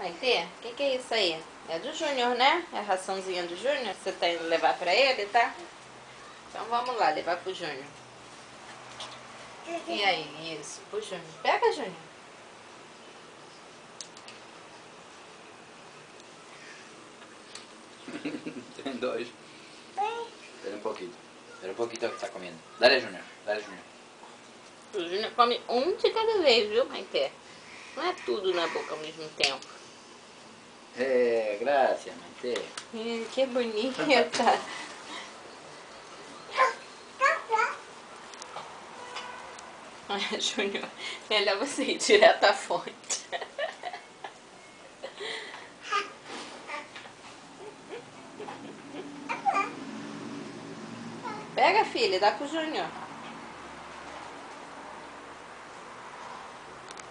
Maitê, o que é isso aí? É do Júnior, né? É a raçãozinha do Júnior? Você tá indo levar pra ele, tá? Então vamos lá, levar pro Júnior. E aí, isso, pro Júnior. Pega, Júnior. Tem dois. Espera um pouquinho. Espera um pouquinho que está comendo. Dale, Júnior. Dale, Júnior. O Júnior come um de cada vez, viu, Maitê? Não é tudo na boca ao mesmo tempo. Graças, Maite. Que bonita. Olha, Júnior, melhor você ir direto à fonte. Pega, filha, dá pro Júnior.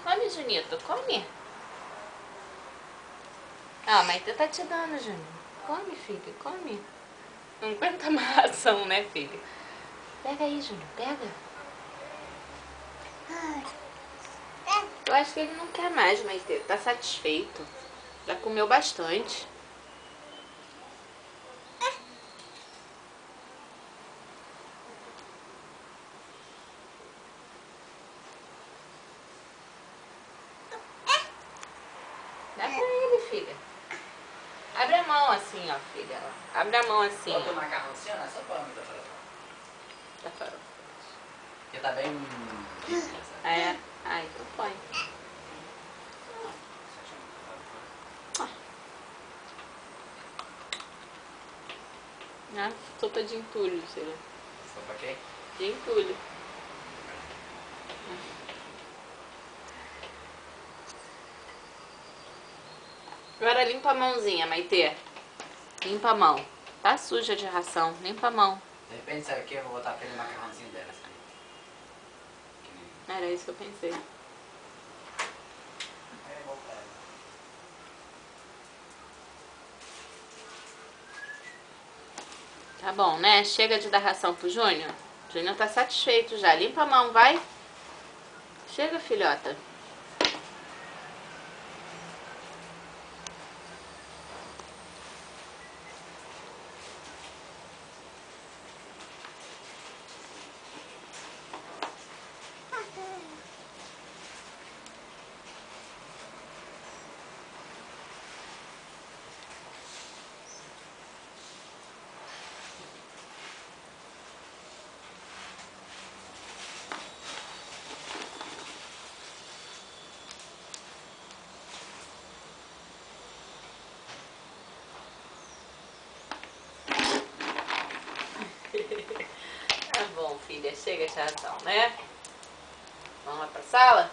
Come, Junito, come. Ah, a Maitê tá te dando, Júnior. Come, filho, come. Não aguenta mais ração, né, filho? Pega aí, Júnior, pega. Eu acho que ele não quer mais, Maitê. Tá satisfeito. Já comeu bastante. Dá pra ele, filha. Abre a mão assim, ó, filha. Abre a mão assim. Bota o macarrão assim, ó, só para da farofa. Da farofa. Porque tá bem... É. Ah, então põe. Ah, sopa de entulho, será? Sopa quê? De entulho. Agora limpa a mãozinha, Maitê. Limpa a mão. Tá suja de ração. Limpa a mão. De repente, sabe o que? Eu vou botar aquele macarrãozinho dela, sabe? Era isso que eu pensei. Tá bom, né? Chega de dar ração pro Júnior. O Júnior tá satisfeito já. Limpa a mão, vai. Chega, filhota. Tá bom, filha. Chega de ração, né? Vamos lá pra sala?